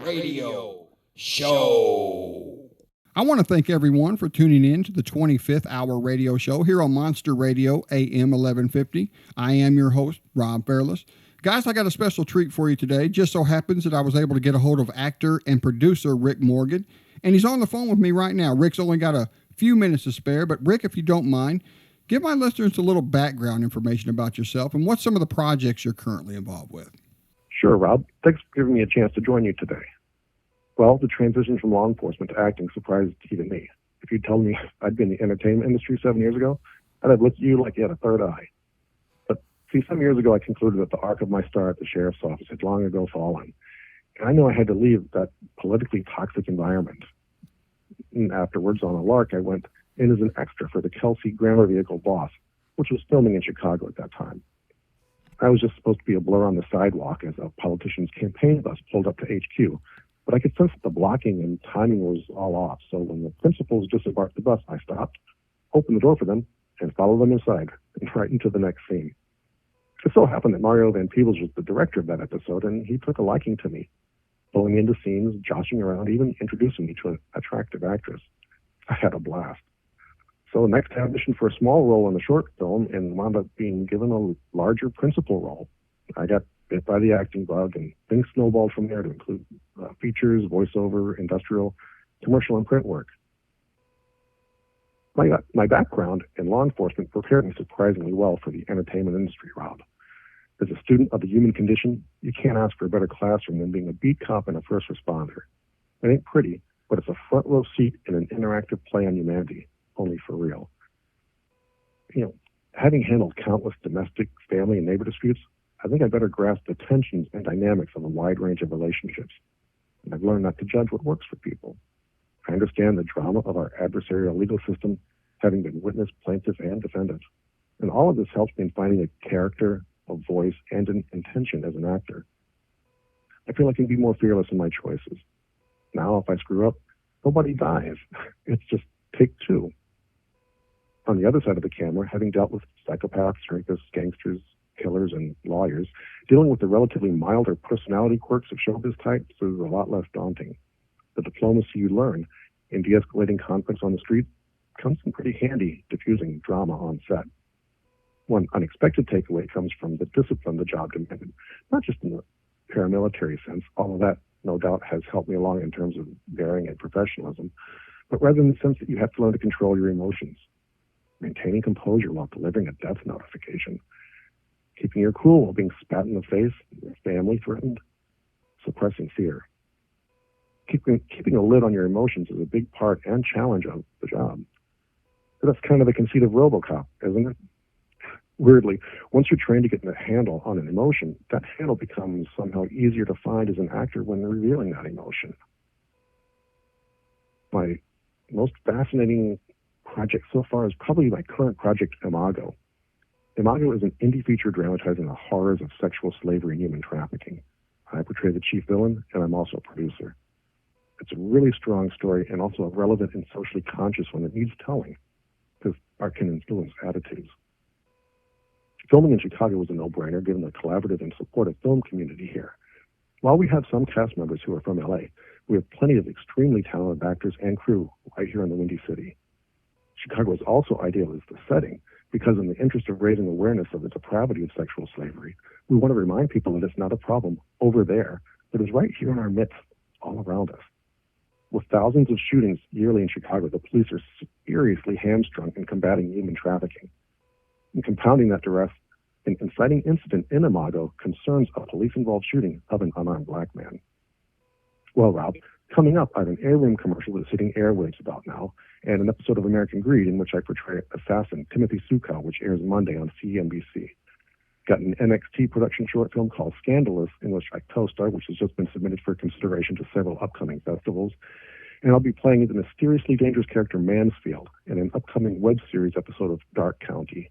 Radio Show. I want to thank everyone for tuning in to the 25th hour radio show here on Monster Radio AM 1150. I am your host, Rob Fairless. Guys, I got a special treat for you today. Just so happens that I was able to get a hold of actor and producer Ric Morgan, and he's on the phone with me right now. Ric's only got a few minutes to spare, but Ric, if you don't mind, give my listeners a little background information about yourself and what some of the projects you're currently involved with. Sure, Rob. Thanks for giving me a chance to join you today. Well, the transition from law enforcement to acting surprised even me. If you'd told me I'd been in the entertainment industry 7 years ago, I'd have looked at you like you had a third eye. But see, some years ago I concluded that the arc of my star at the sheriff's office had long ago fallen. And I knew I had to leave that politically toxic environment. And afterwards, on a lark, I went in as an extra for the Kelsey Grammar Vehicle Boss, which was filming in Chicago at that time. I was just supposed to be a blur on the sidewalk as a politician's campaign bus pulled up to HQ. But I could sense that the blocking and timing was all off. So when the principals disembarked the bus, I stopped, opened the door for them, and followed them inside, and right into the next scene. It so happened that Mario Van Peebles was the director of that episode, and he took a liking to me, pulling me into scenes, joshing around, even introducing me to an attractive actress. I had a blast. So next I auditioned for a small role in the short film and wound up being given a larger principal role. I got bit by the acting bug, and things snowballed from there to include features, voiceover, industrial, commercial, and print work. My background in law enforcement prepared me surprisingly well for the entertainment industry, Rob. As a student of the human condition, you can't ask for a better classroom than being a beat cop and a first responder. It ain't pretty, but it's a front row seat in an interactive play on humanity, only for real. You know, having handled countless domestic, family, and neighbor disputes, I think I better grasp the tensions and dynamics of a wide range of relationships. And I've learned not to judge what works for people. I understand the drama of our adversarial legal system, having been witness, plaintiff, and defendant. And all of this helps me in finding a character, a voice, and an intention as an actor. I feel I can be more fearless in my choices. Now, if I screw up, nobody dies. It's just take two. On the other side of the camera, having dealt with psychopaths, rapists, gangsters, killers, and lawyers, dealing with the relatively milder personality quirks of showbiz types is a lot less daunting. The diplomacy you learn in de-escalating conflicts on the street comes in pretty handy diffusing drama on set. One unexpected takeaway comes from the discipline the job demanded, not just in the paramilitary sense, although that no doubt has helped me along in terms of daring and professionalism, but rather in the sense that you have to learn to control your emotions, maintaining composure while delivering a death notification, keeping your cool while being spat in the face, your family threatened, suppressing fear. Keeping a lid on your emotions is a big part and challenge of the job. But that's kind of the conceit of RoboCop, isn't it? Weirdly, once you're trained to get a handle on an emotion, that handle becomes somehow easier to find as an actor when revealing that emotion. My most fascinating project so far is probably my current project, Imago. Imago is an indie feature dramatizing the horrors of sexual slavery and human trafficking. I portray the chief villain, and I'm also a producer. It's a really strong story and also a relevant and socially conscious one that needs telling, because art can influence attitudes. Filming in Chicago was a no-brainer given the collaborative and supportive film community here. While we have some cast members who are from LA, we have plenty of extremely talented actors and crew right here in the Windy City. Chicago is also ideal as the setting, because in the interest of raising awareness of the depravity of sexual slavery, we want to remind people that it's not a problem over there, but is right here in our midst, all around us. With thousands of shootings yearly in Chicago, the police are seriously hamstrung in combating human trafficking. And compounding that duress, an inciting incident in Imago concerns a police-involved shooting of an unarmed black man. Well, Rob, coming up, I have an Airroom commercial that's hitting airwaves about now, and an episode of American Greed in which I portray assassin Timothy Sukow, which airs Monday on CNBC. Got an NXT production short film called Scandalous, in which I co-star, which has just been submitted for consideration to several upcoming festivals. And I'll be playing the mysteriously dangerous character Mansfield in an upcoming web series episode of Dark County.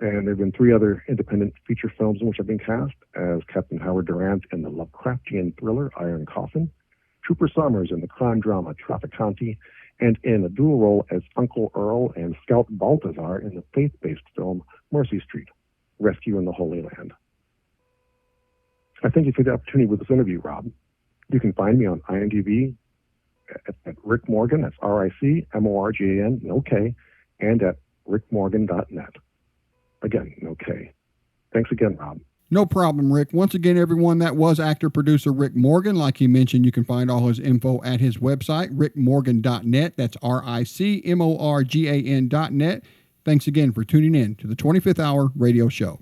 And there have been 3 other independent feature films in which I've been cast as Captain Howard Durant in the Lovecraftian thriller Iron Coffin, Trooper Summers in the crime drama Trafficante, and in a dual role as Uncle Earl and Scout Baltazar in the faith-based film Mercy Street, Rescue in the Holy Land. I thank you for the opportunity with this interview, Rob. You can find me on IMDb at Ric Morgan, that's RICMORGAN, no K, and at ricmorgan.net. Again, no K. Thanks again, Rob. No problem, Rick. Once again, everyone, that was actor-producer Ric Morgan. Like he mentioned, you can find all his info at his website, ricmorgan.net. That's RICMORGAN.net. Thanks again for tuning in to the 25th Hour Radio Show.